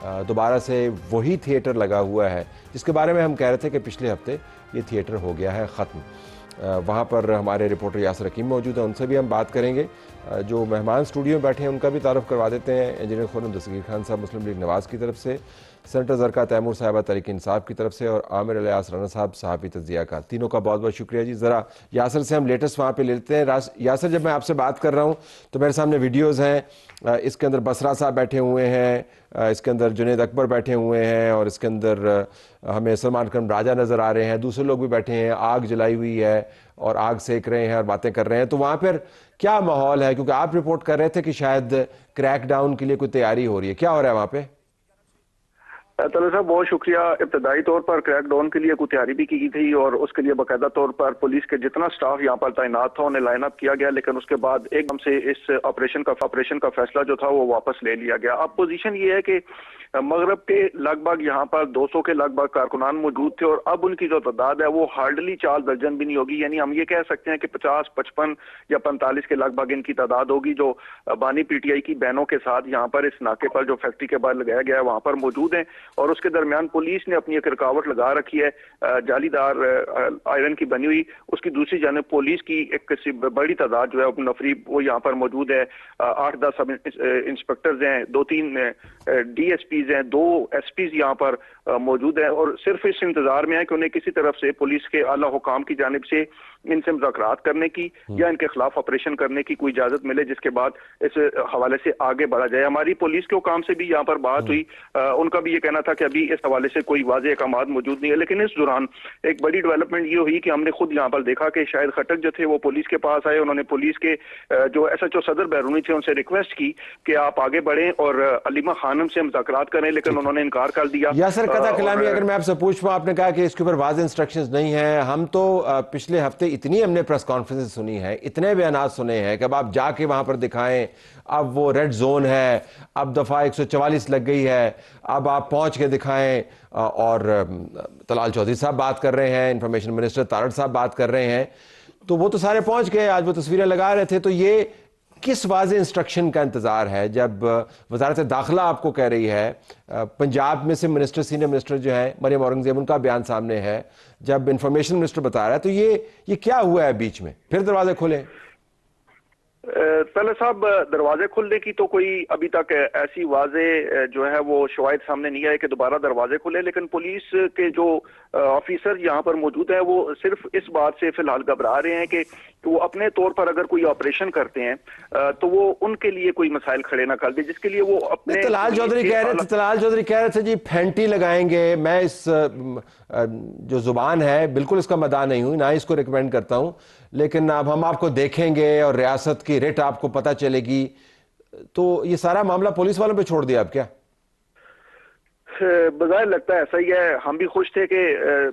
दोबारा से वही थिएटर लगा हुआ है जिसके बारे में हम कह रहे थे कि पिछले हफ्ते ये थिएटर हो गया है ख़त्म। वहाँ पर हमारे रिपोर्टर यासर हकीम मौजूद हैं, उनसे भी हम बात करेंगे। जो मेहमान स्टूडियो में बैठे हैं उनका भी तारुफ करवा देते हैं। इंजीनियर खुर्रम दस्तगीर खान साहब मुस्लिम लीग नवाज़ की तरफ से, सेनेटर ज़रका तैमूर साहबा तहरीक इंसाफ की तरफ से, और आमिर इलियास राना साहब सहाफ़ी तज़किया का। तीनों का बहुत बहुत शुक्रिया जी। ज़रा यासर से हम लेटेस्ट वहाँ पे लेते हैं। यासर, जब मैं आपसे बात कर रहा हूँ तो मेरे सामने वीडियोज़ हैं, इसके अंदर बसरा साहब बैठे हुए हैं, इसके अंदर जुनैद अकबर बैठे हुए हैं, और इसके अंदर हमें सलमान खान राजा नज़र आ रहे हैं, दूसरे लोग भी बैठे हैं, आग जलाई हुई है और आग सेक रहे हैं और बातें कर रहे हैं। तो वहाँ पर क्या माहौल है, क्योंकि आप रिपोर्ट कर रहे थे कि शायद क्रैकडाउन के लिए कोई तैयारी हो रही है, क्या हो रहा है वहाँ पे? तले साहब बहुत शुक्रिया। इब्तदाई तौर पर क्रैकडाउन के लिए कोई तैयारी भी की थी और उसके लिए बाकायदा तौर पर पुलिस के जितना स्टाफ यहाँ पर तैनात था उन्हें लाइन अप किया गया, लेकिन उसके बाद एकदम से इस ऑपरेशन का फैसला जो था वो वापस ले लिया गया। अब पोजीशन ये है कि मगरब के लगभग यहाँ पर 200 के लगभग कारकुनान मौजूद थे और अब उनकी जो तादाद है वो हार्डली 4 दर्जन भी नहीं होगी। यानी हम ये कह सकते हैं कि 50, 55 या 45 के लगभग इनकी तादाद होगी जो बानी पीटीआई की बहनों के साथ यहाँ पर इस नाके पर जो फैक्ट्री के बाद लगाया गया है वहां पर मौजूद हैं। और उसके दरमियान पुलिस ने अपनी एक रुकावट लगा रखी है जालीदार आयरन की बनी हुई। उसकी दूसरी जानिब पुलिस की एक बड़ी तादाद जो है नफरी वो यहाँ पर मौजूद है। 8-10 सब इंस्पेक्टर्स हैं, 2-3 डीएसपीज हैं, 2 एसपीज यहाँ पर मौजूद हैं और सिर्फ इस इंतजार में है कि उन्हें किसी तरफ से पुलिस के आला हुकाम की जानिब से इनसे मुज़ाकरात करने की या इनके खिलाफ ऑपरेशन करने की कोई इजाजत मिले, जिसके बाद इस हवाले से आगे बढ़ा जाए। हमारी पुलिस के हुकाम से भी यहाँ पर बात हुई, उनका भी ये कहना था कि अभी इस हवाले से कोई वाज़ेह अहकामात मौजूद नहीं है। लेकिन इस दौरान एक बड़ी डेवलपमेंट ये हुई कि हमने खुद यहाँ पर देखा कि शायद खटक जो थे वो पुलिस के पास आए। उन्होंने पुलिस के जो SHO सदर बैरूनी थे उनसे रिक्वेस्ट की कि आप आगे बढ़ें और अलीमा खानम से मुज़ाकरात करें, लेकिन उन्होंने इनकार कर दिया। यासर कथा कलामी, अगर मैं आपसे पूछूं, आपने कहा कि इसके ऊपर वाज़ेह इंस्ट्रक्शंस नहीं है। हम तो पिछले हफ्ते इतनी हमने प्रेस कॉन्फ्रेंस सुनी है, इतने बयानात सुने हैं कि अब आप जाके वहां पर दिखाएं, अब वो रेड जोन है, अब दफ़ा 144 लग गई है, अब आप पहुंच के दिखाएं। और तलाल चौधरी साहब बात कर रहे हैं, इंफॉर्मेशन मिनिस्टर तारड़ साहब बात कर रहे हैं, तो वो तो सारे पहुंच गए, आज वो तस्वीरें लगा रहे थे। तो ये किस वाज़ेह इंस्ट्रक्शन का इंतज़ार है जब वज़ारत दाखिला आपको कह रही है? पंजाब में से मिनिस्टर, सीनियर मिनिस्टर जो है मरियम औरंगज़ेब, उनका बयान सामने है, जब इंफॉर्मेशन मिनिस्टर बता रहा है, तो ये क्या हुआ है बीच में? फिर दरवाजे खुले? पहले साहब, दरवाजे खुलने की तो कोई अभी तक ऐसी वाज़ेह जो है वो शवाहिद सामने नहीं आए कि दोबारा दरवाजे खुले। लेकिन पुलिस के जो ऑफिसर यहाँ पर मौजूद है वो सिर्फ इस बात से फिलहाल घबरा रहे हैं कि वो अपने तौर पर अगर कोई ऑपरेशन करते हैं तो वो उनके लिए कोई मसाइल खड़े ना कर दे, जिसके लिए वो अपने तलाल चौधरी कह रहे थे जी फेंटी लगाएंगे। मैं इस जो जुबान है बिल्कुल इसका मदा नहीं हूं, ना इसको रिकमेंड करता हूं, लेकिन अब हम आपको देखेंगे और रियासत की रेट आपको पता चलेगी। तो ये सारा मामला पुलिस वालों पे छोड़ दिया अब क्या? बज़ाहिर लगता है ऐसा ही है। हम भी खुश थे कि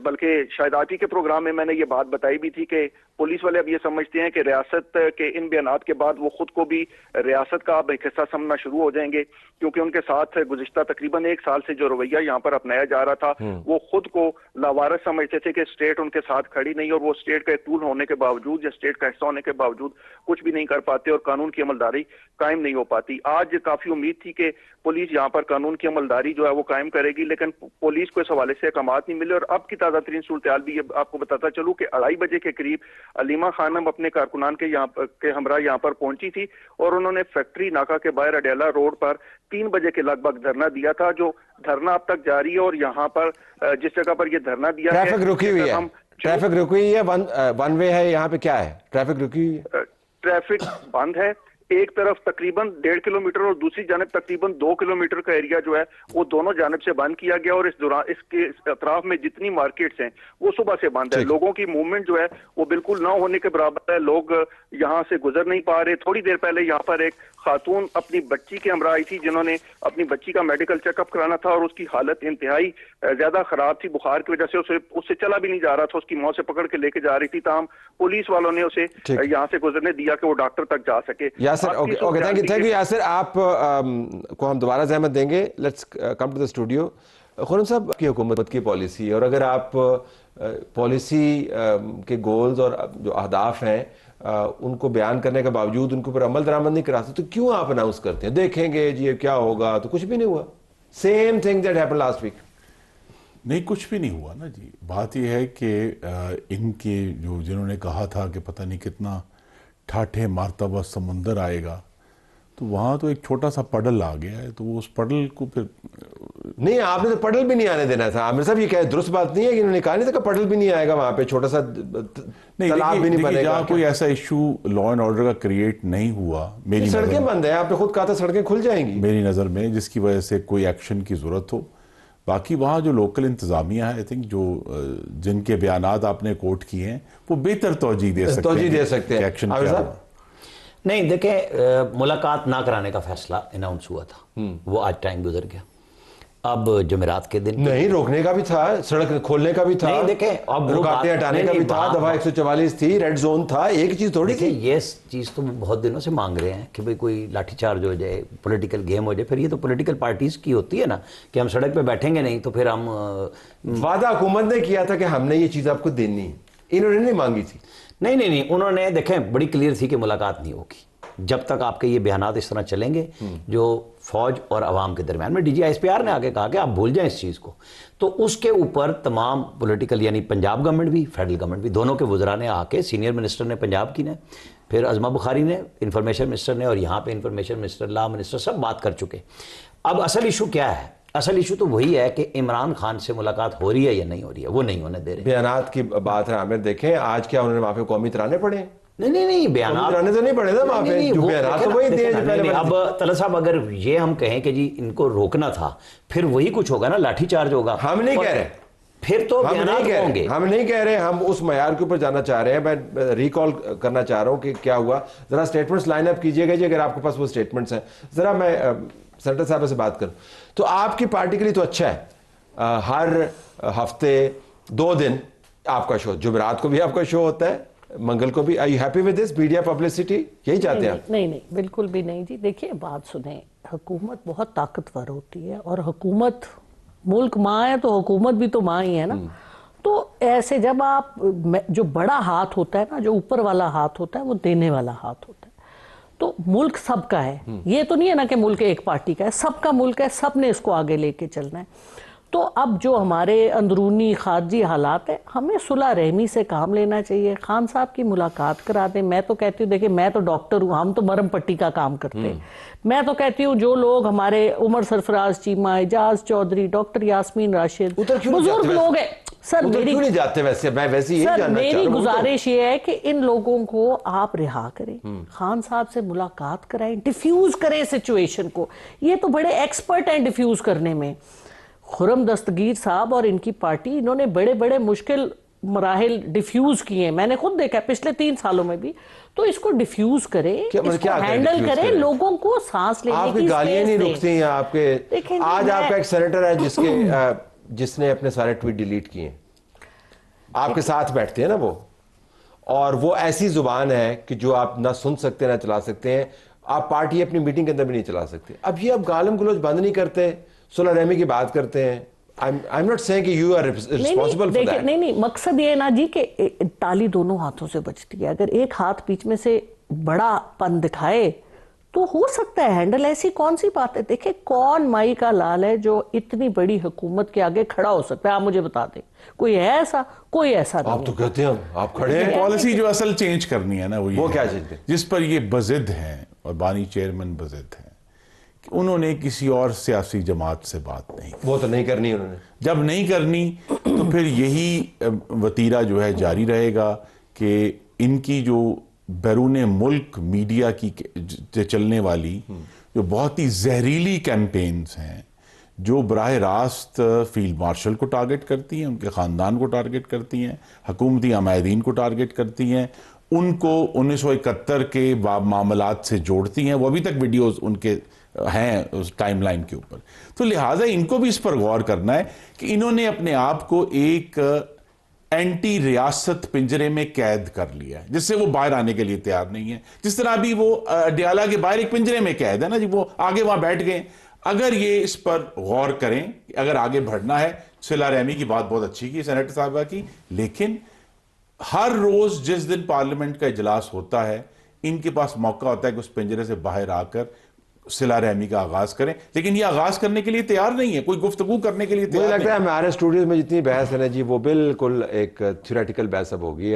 बल्कि शायद आप ही के प्रोग्राम में मैंने ये बात बताई भी थी कि पुलिस वाले अब ये समझते हैं कि रियासत के इन बयानात के बाद वो खुद को भी रियासत का अब एक हिस्सा समझना शुरू हो जाएंगे, क्योंकि उनके साथ गुज़िश्ता तकरीबन 1 साल से जो रवैया यहाँ पर अपनाया जा रहा था वो खुद को लावारिस समझते थे कि स्टेट उनके साथ खड़ी नहीं, और वो स्टेट का एक टूल होने के बावजूद या स्टेट का हिस्सा होने के बावजूद कुछ भी नहीं कर पाते और कानून की अमलदारी कायम नहीं हो पाती। आज काफी उम्मीद थी कि पुलिस यहाँ पर कानून की अमलदारी जो है वो कायम करेगी, लेकिन पुलिस को इस हवाले से अहकामात नहीं मिले। और अब की ताज़ा तरीन सूरत हाल भी आपको बताता चलूँ कि 2:30 बजे के करीब अलीमा खानम अपने कारकुनान के हमरा यहाँ पर पहुंची थी और उन्होंने फैक्ट्री नाका के बाहर अडेला रोड पर 3 बजे के लगभग धरना दिया था, जो धरना अब तक जारी है। और यहाँ पर जिस जगह पर यह धरना दिया है, ट्रैफिक रुकी हुई है, ट्रैफिक रुकी हुई है, वन वे है, यहाँ पे क्या है? ट्रैफिक रुकी हुई है, ट्रैफिक बंद है। एक तरफ तकरीबन 1.5 किलोमीटर और दूसरी जानब तकरीबन 2 किलोमीटर का एरिया जो है वो दोनों जानब से बंद किया गया। और इस दौरान इसके अतराफ में जितनी मार्केट्स हैं वो सुबह से बंद है। लोगों की मूवमेंट जो है वो बिल्कुल ना होने के बराबर है। लोग यहाँ से गुजर नहीं पा रहे। थोड़ी देर पहले यहाँ पर एक खातून अपनी बच्ची के हमरा आई थी, जिन्होंने अपनी बच्ची का मेडिकल चेकअप कराना था और उसकी हालत इंतहाई ज्यादा खराब थी। बुखार की वजह से उससे चला भी नहीं जा रहा था, उसकी मौत से पकड़ के लेके जा रही थी। ताहम पुलिस वालों ने उसे यहाँ से गुजरने दिया कि वो डॉक्टर तक जा सके। Yasir, okay, thank you Yasir. आप को हम दोबारा ज़हमत देंगे। Let's come to the studio. Khurram sahab की हुकूमत की पॉलिसी, और अगर आप पॉलिसी के गोल्स और जो अहदाफ हैं उनको बयान करने के बावजूद उनके ऊपर अमल दरामद नहीं कराते, तो क्यों आप अनाउंस करते हैं देखेंगे जी क्या होगा? तो कुछ भी नहीं हुआ, Same thing that happened last week. नहीं, कुछ भी नहीं हुआ ना जी। बात यह है कि इनके जो जिन्होंने कहा था कि पता नहीं कितना ठाठे मारतबा समुंदर आएगा, तो वहाँ तो एक छोटा सा पडल आ गया है, तो वो उस पडल को फिर नहीं, आपने तो पडल भी नहीं आने देना था। आमिर साहब, ये क्या दुरुस्त बात नहीं है कि इन्होंने कहा नहीं था कि पडल भी नहीं आएगा वहाँ पे, छोटा सा तालाब भी नहीं बनेगा। जहाँ कोई ऐसा इशू लॉ एंड ऑर्डर का क्रिएट नहीं हुआ, मेरी सड़कें बंद है, आपने खुद कहा था सड़कें खुल जाएंगी मेरी नज़र में, जिसकी वजह से कोई एक्शन की ज़रूरत हो। बाकी वहाँ जो लोकल इंतज़ामिया है, आई थिंक जो जिनके बयानात आपने कोट किए हैं, वो बेहतर तौजीह दे सकते हैं एक्शन क्या हुआ। नहीं, देखें, मुलाकात ना कराने का फैसला अनाउंस हुआ था, वो आज टाइम गुजर गया। अब जुमेरात के दिन नहीं, रोकने का भी था, सड़क खोलने का भी था, नहीं देखें, अब रुकावटें हटाने का भी था, दफा 144 थी, रेड जोन था, एक चीज थोड़ी थी। ये चीज तो बहुत दिनों से मांग रहे हैं कि भाई कोई लाठीचार्ज हो जाए, पॉलिटिकल गेम हो जाए। फिर ये तो पॉलिटिकल पार्टीज की होती है ना कि हम सड़क पे बैठेंगे नहीं तो फिर हम वादा हुकूमत ने किया था कि हमने ये चीज आपको देनी, इन्होंने नहीं मांगी थी। नहीं, उन्होंने देखें बड़ी क्लियर थी कि मुलाकात नहीं होगी जब तक आपके ये बयानात इस तरह चलेंगे जो फौज और अवाम के दरमियान में। DGISPR ने आगे कहा कि आप भूल जाएं इस चीज़ को। तो उसके ऊपर तमाम पॉलिटिकल, यानी पंजाब गवर्नमेंट भी, फेडरल गवर्नमेंट भी, दोनों के वज़रा ने आके, सीनियर मिनिस्टर ने पंजाब की ने, फिर अज़मा बुखारी ने, इंफॉर्मेशन मिनिस्टर ने, और यहाँ पे इंफॉर्मेशन मिनिस्टर, लॉ मिनिस्टर, सब बात कर चुके। अब असल इशू क्या है? असल इशू तो वही है कि इमरान खान से मुलाकात हो रही है या नहीं हो रही है, वो नहीं होने दे रहे। बयानात की बात है आमिर, देखें आज क्या उन्होंने वहां पे कौमी तराने पड़े। नहीं, बयानात तो नहीं पड़े ना वहां पे, जो बयानात तो वही दिए पहले। अब तलत साहब, अगर ये हम कहें कि जी इनको रोकना था, फिर वही कुछ होगा ना, लाठीचार्ज होगा। हम नहीं कह रहे, फिर तो हम नहीं कह रहे, हम उस मयार के ऊपर जाना चाह रहे हैं। मैं रिकॉल करना चाह रहा हूं कि क्या हुआ। जरा स्टेटमेंट्स लाइन अप कीजिएगा जी, अगर आपके पास वो स्टेटमेंट्स हैं। जरा मैं सेनेटर साहब से बात करूं तो आपकी पार्टी के लिए तो अच्छा है, हर हफ्ते 2 दिन आपका शो, जुमेरात को भी आपका शो होता है, मंगल को भी। Are you happy with this media publicity? यही चाहते हैं आप? नहीं, बिल्कुल भी नहीं जी। देखिए, बात सुने, हुकूमत बहुत ताकतवर होती है, और हुकूमत, मुल्क माँ है तो हुकूमत भी तो माँ ही है ना। तो ऐसे जब आप, जो बड़ा हाथ होता है ना, जो ऊपर वाला हाथ होता है, वो देने वाला हाथ होता है। तो मुल्क सबका है, ये तो नहीं है ना कि मुल्क एक पार्टी का है, सबका मुल्क है, सब ने इसको आगे लेके चलना है। तो अब जो हमारे अंदरूनी खारजी हालात है, हमें सुलह रहमी से काम लेना चाहिए। खान साहब की मुलाकात करा दें। मैं तो कहती हूँ, देखिए मैं तो डॉक्टर हूँ, हम तो मरहम पट्टी का काम करते हैं। मैं तो कहती हूँ जो लोग हमारे उमर सरफराज चीमा, एजाज चौधरी, डॉक्टर यास्मीन राशिद, बुजुर्ग लोग हैं सर, मेरी क्यों नहीं जाते? वैसे मैं वैसे यही जानना चाह रहा हूं। मेरी गुजारिश ये है कि इन लोगों को आप रिहा करें, खान साहब से मुलाकात कराएं, डिफ्यूज करें सिचुएशन को। ये तो बड़े एक्सपर्ट हैं डिफ्यूज करने में। खुर्रम दस्तगीर साहब और इनकी पार्टी, इन्होंने बड़े बड़े मुश्किल मराहिल डिफ्यूज किए हैं, मैंने खुद देखा पिछले 3 सालों में भी। तो इसको डिफ्यूज करें, इसको हैंडल करें, लोगों को सांस लेने की गालियां नहीं रुकती हैं आपके। आज आपका एक सेनेटर है जिसने अपने सारे ट्वीट डिलीट किए, आपके साथ बैठते हैं ना वो, और वो ऐसी जुबान है कि जो आप ना सुन सकते ना चला सकते हैं। आप पार्टी अपनी मीटिंग के अंदर भी नहीं चला सकते। अब ये आप गालम गलोच बंद नहीं करते, सुलह रहमी की बात करते हैं। आई एम नॉट सेइंग कि you are responsible for that. नहीं, मकसद ये है ना जी कि ताली दोनों हाथों से बजती है। अगर एक हाथ बीच में से बड़ापन दिखाए तो हो सकता है हैंडल। ऐसी कौन सी बात है? देखिए, कौन माई का लाल है जो इतनी बड़ी हुकूमत के आगे खड़ा हो सकता है? आप मुझे बता दें, कोई है ऐसा? कोई ऐसा नहीं। आप तो कहते हैं आप खड़े हैं। पॉलिसी जो असल चेंज करनी है ना, वो क्या चीज, जिस पर ये बजिद हैं और बानी चेयरमैन बजिद हैं, उन्होंने किसी और सियासी जमात से बात नहीं, वो तो नहीं करनी उन्होंने। जब नहीं करनी तो फिर यही वतीरा जो है जारी रहेगा कि इनकी जो बैरून मुल्क मीडिया की चलने वाली जो बहुत ही जहरीली कैंपेन्स हैं, जो बराह रास्त फील्ड मार्शल को टारगेट करती हैं, उनके ख़ानदान को टारगेट करती हैं, हुकूमती अमायदीन को टारगेट करती हैं, उनको 1971 के मामलात से जोड़ती हैं। वो अभी तक वीडियोस उनके हैं उस टाइमलाइन के ऊपर। तो लिहाजा इनको भी इस पर गौर करना है कि इन्होंने अपने आप को एक एंटी रियासत पिंजरे में कैद कर लिया है, जिससे वो बाहर आने के लिए तैयार नहीं है। जिस तरह अभी वो अडियाला के बाहर एक पिंजरे में कैद है ना जी, वो आगे वहां बैठ गए। अगर ये इस पर गौर करें, अगर आगे बढ़ना है, सुलह रहमी की बात बहुत अच्छी की सेनेटर साहबा की, लेकिन हर रोज जिस दिन पार्लियामेंट का इजलास होता है, इनके पास मौका होता है कि उस पिंजरे से बाहर आकर सिला रहमी का आगाज करें, लेकिन ये आगाज करने के लिए तैयार नहीं है, कोई गुफ्तगू करने के लिए मुझे तैयार लगता नहीं है हमारे स्टूडियोज में जितनी बहस है ना जी, वो बिल्कुल एक थ्योरेटिकल बहस अब होगी।